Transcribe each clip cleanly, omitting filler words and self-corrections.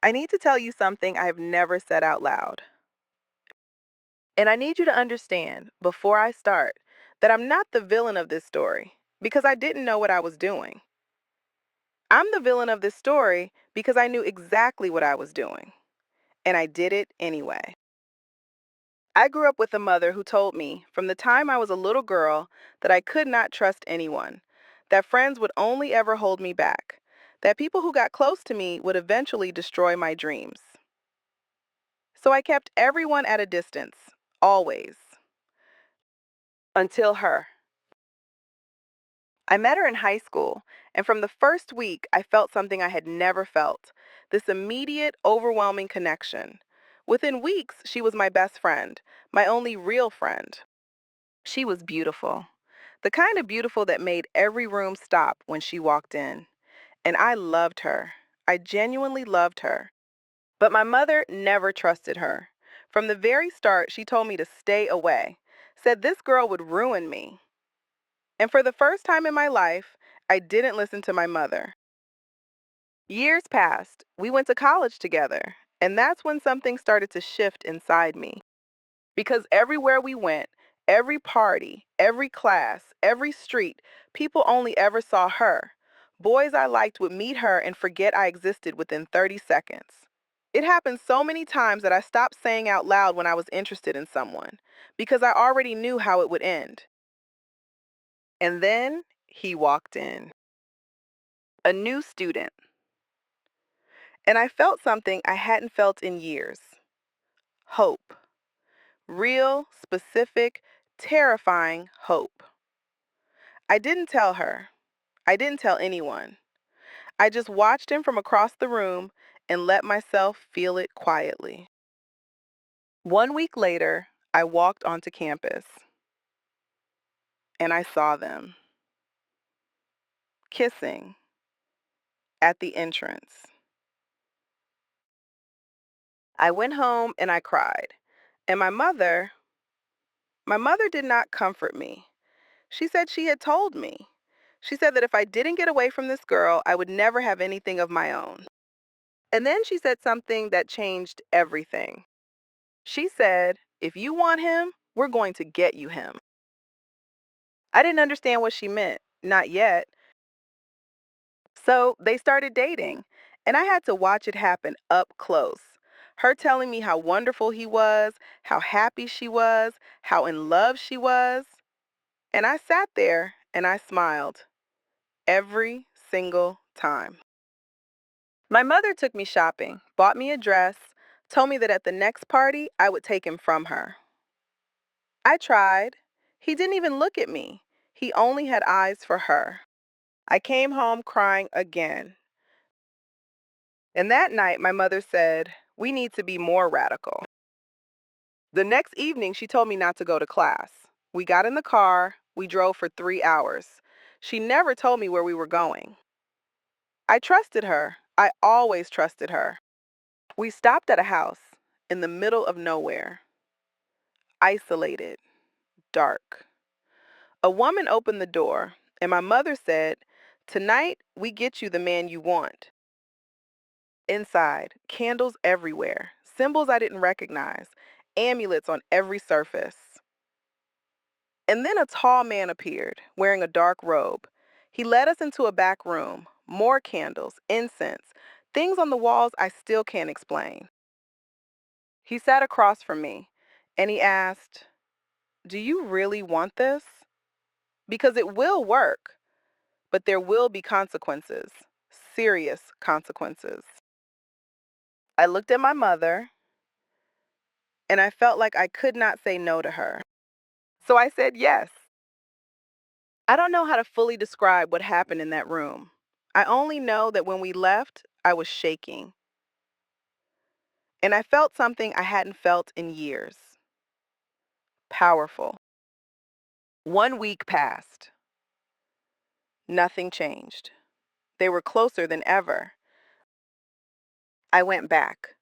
I need to tell you something I have never said out loud. And I need you to understand, before I start, that I'm not the villain of this story because I didn't know what I was doing. I'm the villain of this story because I knew exactly what I was doing, and I did it anyway. I grew up with a mother who told me from the time I was a little girl that I could not trust anyone, that friends would only ever hold me back, that people who got close to me would eventually destroy my dreams. So I kept everyone at a distance, always, until her. I met her in high school, and from the first week, I felt something I had never felt, this immediate, overwhelming connection. Within weeks, she was my best friend, my only real friend. She was beautiful, the kind of beautiful that made every room stop when she walked in. And I loved her. I genuinely loved her. But my mother never trusted her. From the very start, she told me to stay away, said this girl would ruin me. And for the first time in my life, I didn't listen to my mother. Years passed. We went to college together. And that's when something started to shift inside me. Because everywhere we went, every party, every class, every street, people only ever saw her. Boys I liked would meet her and forget I existed within 30 seconds. It happened so many times that I stopped saying out loud when I was interested in someone, because I already knew how it would end. And then he walked in, a new student. And I felt something I hadn't felt in years: hope. Real, specific, terrifying hope. I didn't tell her. I didn't tell anyone. I just watched him from across the room and let myself feel it quietly. 1 week later, I walked onto campus and I saw them kissing at the entrance. I went home and I cried. And my mother did not comfort me. She said she had told me. She said that if I didn't get away from this girl, I would never have anything of my own. And then she said something that changed everything. She said, if you want him, we're going to get you him. I didn't understand what she meant, not yet. So they started dating, and I had to watch it happen up close. Her telling me how wonderful he was, how happy she was, how in love she was. And I sat there and I smiled every single time. My mother took me shopping, bought me a dress, told me that at the next party I would take him from her. I tried. He didn't even look at me. He only had eyes for her. I came home crying again. And that night, my mother said, we need to be more radical. The next evening, she told me not to go to class. We got in the car. We drove for 3 hours. She never told me where we were going. I trusted her. I always trusted her. We stopped at a house in the middle of nowhere, isolated, dark. A woman opened the door, and my mother said, tonight we get you the man you want. Inside, candles everywhere, symbols I didn't recognize, amulets on every surface. And then a tall man appeared, wearing a dark robe. He led us into a back room, more candles, incense, things on the walls I still can't explain. He sat across from me, and he asked, do you really want this? Because it will work, but there will be consequences, serious consequences. I looked at my mother, and I felt like I could not say no to her. So I said yes. I don't know how to fully describe what happened in that room. I only know that when we left, I was shaking, and I felt something I hadn't felt in years: powerful. 1 week passed. Nothing changed. They were closer than ever. I went back.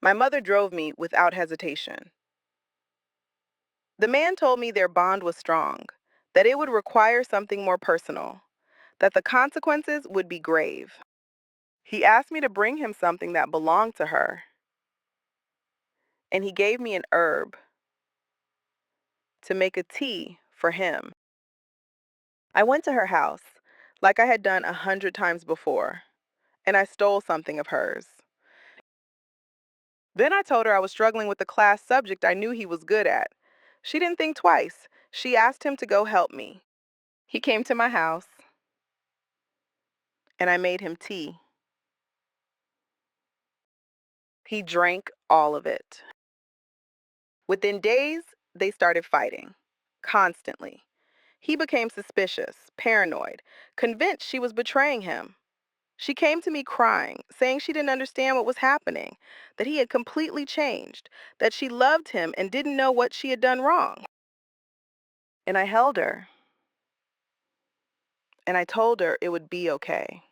My mother drove me without hesitation. The man told me their bond was strong, that it would require something more personal, that the consequences would be grave. He asked me to bring him something that belonged to her, and he gave me an herb to make a tea for him. I went to her house, like I had done 100 times before, and I stole something of hers. Then I told her I was struggling with the class subject I knew he was good at. She didn't think twice. She asked him to go help me. He came to my house, and I made him tea. He drank all of it. Within days, they started fighting, constantly. He became suspicious, paranoid, convinced she was betraying him. She came to me crying, saying she didn't understand what was happening, that he had completely changed, that she loved him and didn't know what she had done wrong. And I held her, and I told her it would be okay.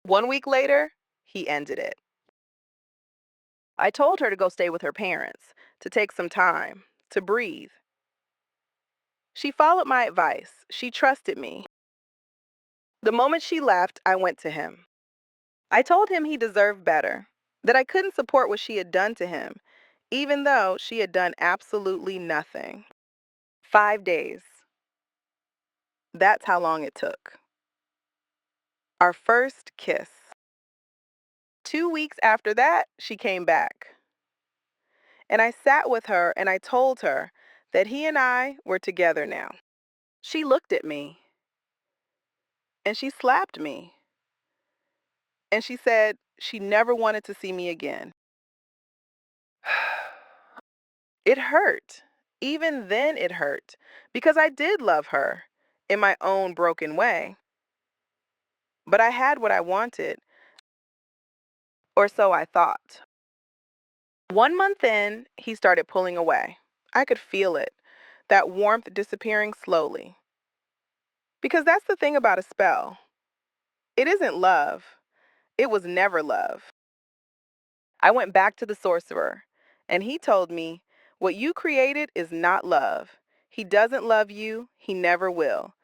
1 week later, he ended it. I told her to go stay with her parents, to take some time, to breathe. She followed my advice. She trusted me. The moment she left, I went to him. I told him he deserved better, that I couldn't support what she had done to him, even though she had done absolutely nothing. 5 days. That's how long it took. Our first kiss. 2 weeks after that, she came back. And I sat with her and I told her that he and I were together now. She looked at me and she slapped me. And she said she never wanted to see me again. It hurt. Even then, it hurt because I did love her in my own broken way. But I had what I wanted, or so I thought. 1 month in, he started pulling away. I could feel it, that warmth disappearing slowly. Because that's the thing about a spell, it isn't love, it was never love. I went back to the sorcerer, and he told me, what you created is not love. He doesn't love you, he never will.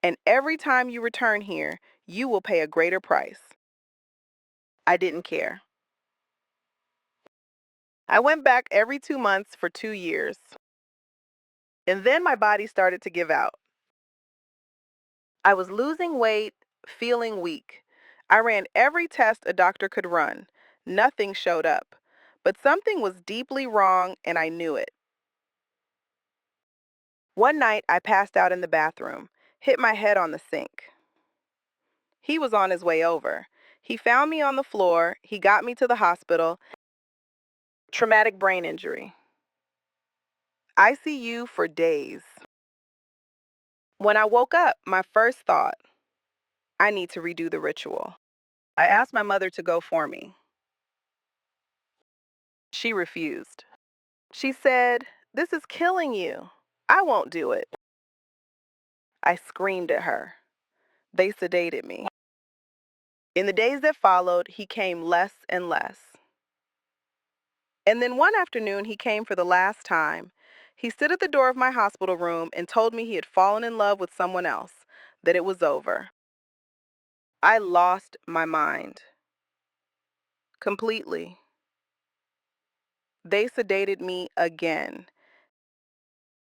And every time you return here, you will pay a greater price. I didn't care. I went back every 2 months for 2 years. And then my body started to give out. I was losing weight, feeling weak. I ran every test a doctor could run. Nothing showed up. But something was deeply wrong, and I knew it. One night, I passed out in the bathroom, hit my head on the sink. He was on his way over. He found me on the floor. He got me to the hospital. Traumatic brain injury. ICU for days. When I woke up, my first thought, I need to redo the ritual. I asked my mother to go for me. She refused. She said, "This is killing you. I won't do it." I screamed at her. They sedated me. In the days that followed, he came less and less. And then one afternoon, he came for the last time. He stood at the door of my hospital room and told me he had fallen in love with someone else, that it was over. I lost my mind. Completely. They sedated me again.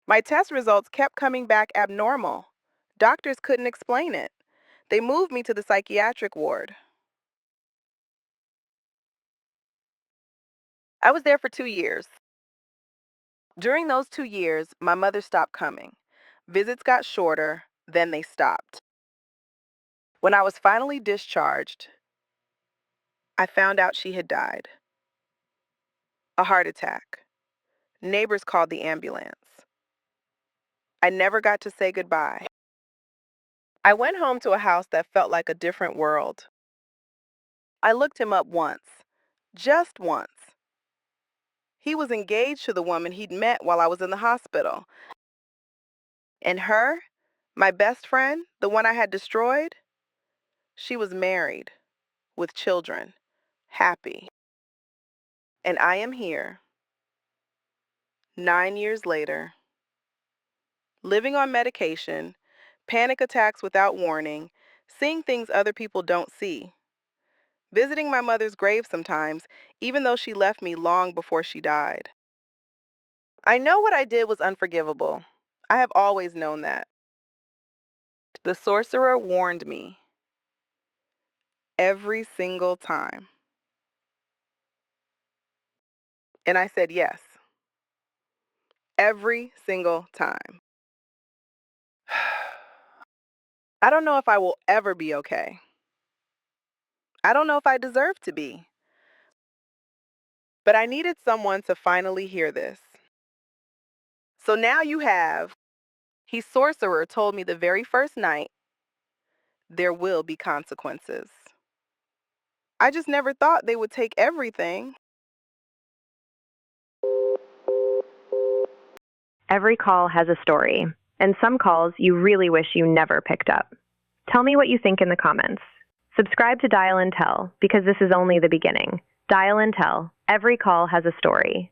My test results kept coming back abnormal. Doctors couldn't explain it. They moved me to the psychiatric ward. I was there for 2 years. During those 2 years, my mother stopped coming. Visits got shorter, then they stopped. When I was finally discharged, I found out she had died. A heart attack. Neighbors called the ambulance. I never got to say goodbye. I went home to a house that felt like a different world. I looked him up once, just once. He was engaged to the woman he'd met while I was in the hospital. And her, my best friend, the one I had destroyed, she was married, with children, happy. And I am here, 9 years later, living on medication, panic attacks without warning, seeing things other people don't see, visiting my mother's grave sometimes, even though she left me long before she died. I know what I did was unforgivable. I have always known that. The sorcerer warned me every single time. And I said yes, every single time. I don't know if I will ever be okay. I don't know if I deserve to be. But I needed someone to finally hear this. So now you have, he sorcerer told me the very first night, there will be consequences. I just never thought they would take everything. Every call has a story, and some calls you really wish you never picked up. Tell me what you think in the comments. Subscribe to Dial and Tell, because this is only the beginning. Dial and Tell. Every call has a story.